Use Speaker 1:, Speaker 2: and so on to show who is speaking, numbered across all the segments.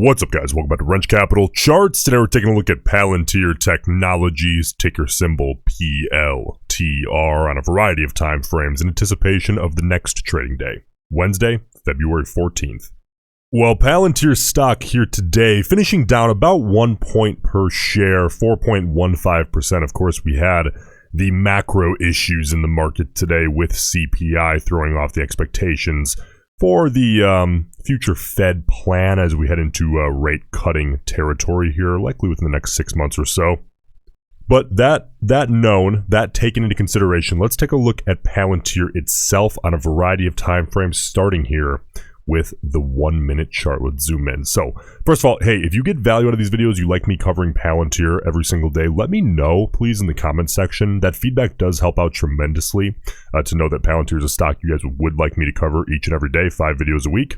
Speaker 1: What's up, guys? Welcome back to Roensch Capital Charts. Today we're taking a look at Palantir Technologies, ticker symbol PLTR, on a variety of time frames in anticipation of the next trading day, Wednesday, February 14th. Well, Palantir stock here today, finishing down about 1 point per share, 4.15%. Of course, we had the macro issues in the market today with CPI throwing off the expectations for the future Fed plan as we head into rate cutting territory here, likely within the next 6 months or so. But that taken into consideration, let's take a look at Palantir itself on a variety of time frames, starting here with the 1 minute chart. Let's zoom in. So first of all, hey, if you get value out of these videos, you like me covering Palantir every single day, let me know, please, in the comment section. That feedback does help out tremendously to know that Palantir is a stock you guys would like me to cover each and every day, 5 videos a week.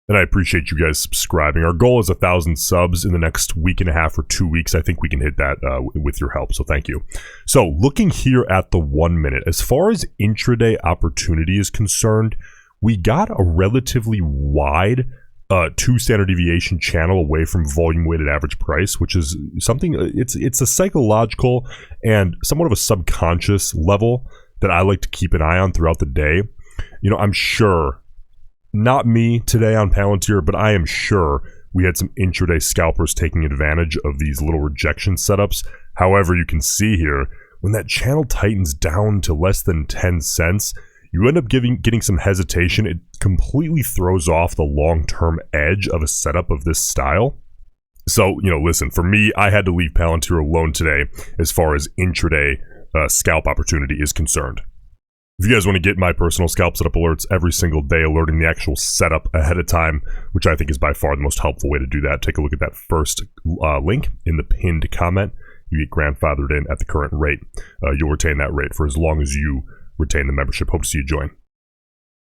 Speaker 1: And I appreciate you guys subscribing. Our goal is 1,000 subs in the next week and a half or 2 weeks. I think we can hit that with your help, so thank you. So looking here at the 1 minute, as far as intraday opportunity is concerned, we got a relatively wide 2 standard deviation channel away from volume weighted average price, which is something, it's a psychological and somewhat of a subconscious level that I like to keep an eye on throughout the day. You know, I'm sure, not me today on Palantir, but I am sure we had some intraday scalpers taking advantage of these little rejection setups. However, you can see here, when that channel tightens down to less than 10 cents, you end up getting some hesitation. It completely throws off the long-term edge of a setup of this style. So, you know, listen, for me, I had to leave Palantir alone today as far as intraday scalp opportunity is concerned. If you guys want to get my personal scalp setup alerts every single day, alerting the actual setup ahead of time, which I think is by far the most helpful way to do that, take a look at that first link in the pinned comment. You get grandfathered in at the current rate. You'll retain that rate for as long as you retain the membership. Hope to see you join.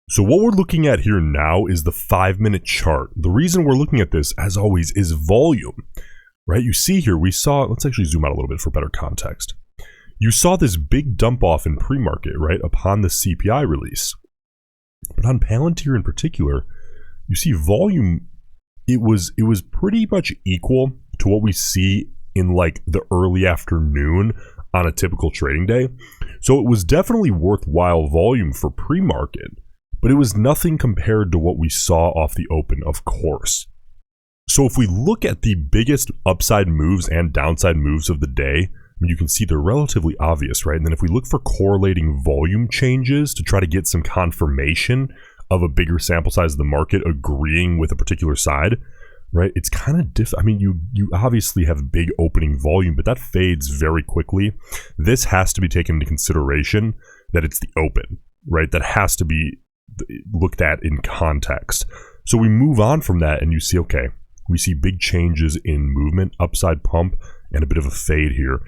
Speaker 1: So what we're looking at here now is the 5 minute chart. The reason we're looking at this, as always, is volume, right? You see here, we saw, let's actually zoom out a little bit for better context. You saw this big dump off in pre-market, right, upon the CPI release. But on Palantir in particular, you see volume, it was pretty much equal to what we see in like the early afternoon on a typical trading day. So it was definitely worthwhile volume for pre-market, but it was nothing compared to what we saw off the open, of course. So if we look at the biggest upside moves and downside moves of the day, I mean, you can see they're relatively obvious, right? And then if we look for correlating volume changes to try to get some confirmation of a bigger sample size of the market agreeing with a particular side, right? It's kind of I mean, you obviously have big opening volume, but that fades very quickly. This has to be taken into consideration that it's the open, right? That has to be looked at in context. So we move on from that and you see, okay, we see big changes in movement, upside pump, and a bit of a fade here.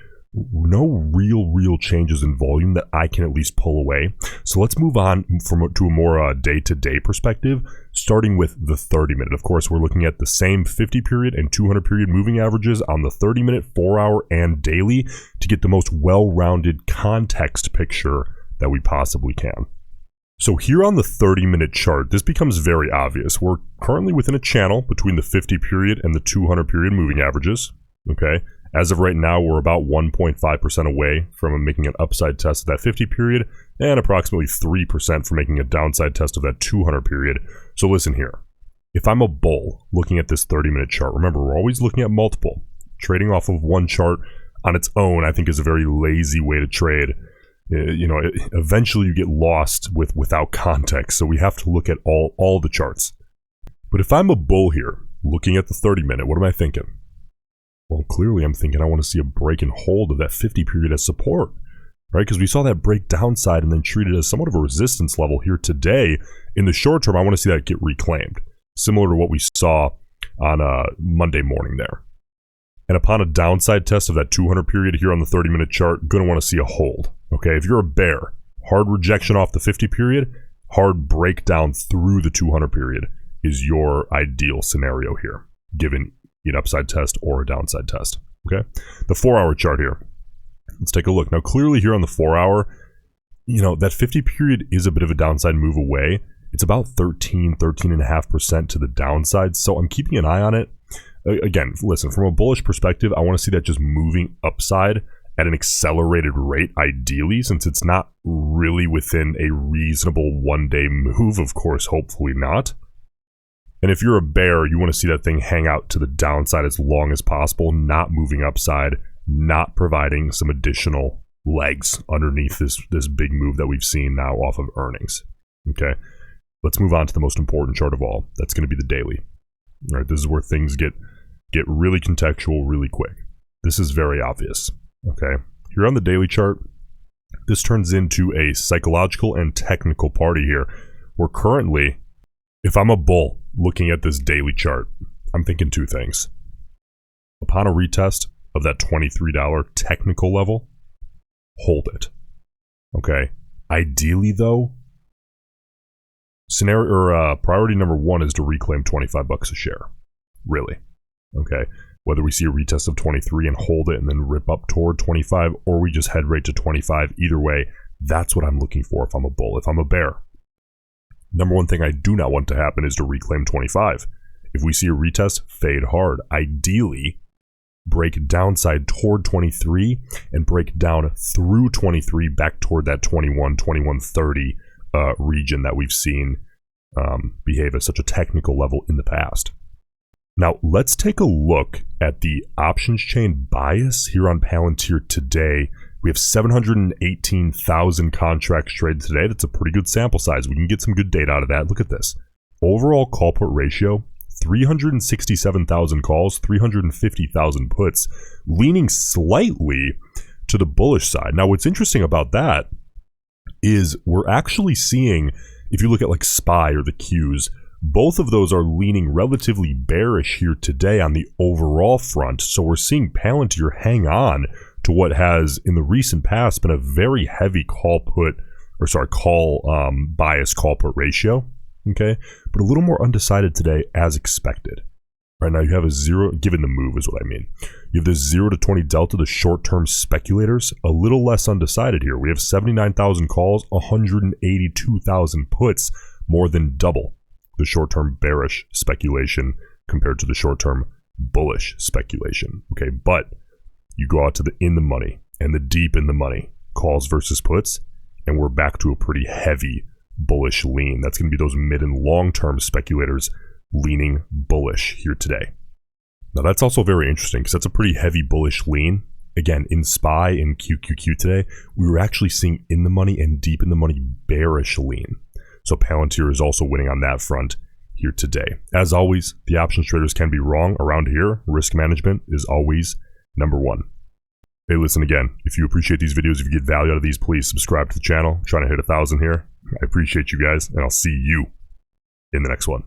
Speaker 1: No real changes in volume that I can at least pull away. So let's move on to a more day-to-day perspective, starting with the 30 minute. Of course, we're looking at the same 50 period and 200 period moving averages on the 30 minute, 4 hour, and daily to get the most well-rounded context picture that we possibly can. So here on the 30 minute chart, this becomes very obvious. We're currently within a channel between the 50 period and the 200 period moving averages, okay? As of right now, we're about 1.5% away from making an upside test of that 50 period and approximately 3% from making a downside test of that 200 period. So listen here, if I'm a bull looking at this 30 minute chart, remember, we're always looking at multiple. Trading off of one chart on its own, I think, is a very lazy way to trade. You know, eventually you get lost without context. So we have to look at all the charts. But if I'm a bull here looking at the 30 minute, what am I thinking? Well, clearly I'm thinking I want to see a break and hold of that 50 period as support, right? Because we saw that break downside and then treat it as somewhat of a resistance level here today. In the short term, I want to see that get reclaimed, similar to what we saw on Monday morning there. And upon a downside test of that 200 period here on the 30 minute chart, going to want to see a hold, okay? If you're a bear, hard rejection off the 50 period, hard breakdown through the 200 period is your ideal scenario here, given an upside test or a downside test, okay? The 4 hour chart here, let's take a look. Now, clearly here on the 4 hour, you know, that 50 period is a bit of a downside move away. It's about 13.5% to the downside, so I'm keeping an eye on it. again, listen, from a bullish perspective, I want to see that just moving upside at an accelerated rate, ideally, since it's not really within a reasonable one-day move. Of course, hopefully not. And if you're a bear, you want to see that thing hang out to the downside as long as possible, not moving upside, not providing some additional legs underneath this big move that we've seen now off of earnings. Okay, let's move on to the most important chart of all. That's going to be the daily. All right, this is where things get really contextual really quick. This is very obvious. Okay, here on the daily chart, this turns into a psychological and technical party here. We're currently, if I'm a bull looking at this daily chart, I'm thinking two things. Upon a retest of that $23 technical level, hold it. Okay, ideally though, priority number one is to reclaim 25 bucks a share. Really. Okay, whether we see a retest of 23 and hold it and then rip up toward 25, or we just head right to 25, either way, that's what I'm looking for if I'm a bull. If I'm a bear, number one thing I do not want to happen is to reclaim 25. If we see a retest, fade hard. Ideally, break downside toward 23 and break down through 23 back toward that 21, 2130 region that we've seen behave at such a technical level in the past. Now, let's take a look at the options chain bias here on Palantir today. We have 718,000 contracts traded today. That's a pretty good sample size. We can get some good data out of that. Look at this. Overall call put ratio, 367,000 calls, 350,000 puts, leaning slightly to the bullish side. Now, what's interesting about that is we're actually seeing, if you look at like SPY or the Qs, both of those are leaning relatively bearish here today on the overall front. So we're seeing Palantir hang on to what has in the recent past been a very heavy bias call put ratio. Okay, but a little more undecided today as expected. Right now you have a zero, given the move is what I mean. You have this 0 to 20 delta, the short-term speculators, a little less undecided here. We have 79,000 calls, 182,000 puts, more than double the short-term bearish speculation compared to the short-term bullish speculation. Okay, but you go out to the in the money and the deep in the money calls versus puts, and we're back to a pretty heavy bullish lean. That's going to be those mid and long-term speculators leaning bullish here today. Now that's also very interesting because that's a pretty heavy bullish lean. Again, in SPY and QQQ today, we were actually seeing in the money and deep in the money bearish lean. So Palantir is also winning on that front here today. As always, the options traders can be wrong around here. Risk management is always number one. Hey, listen again, if you appreciate these videos, if you get value out of these, please subscribe to the channel. I'm trying to hit 1,000 here. I appreciate you guys, and I'll see you in the next one.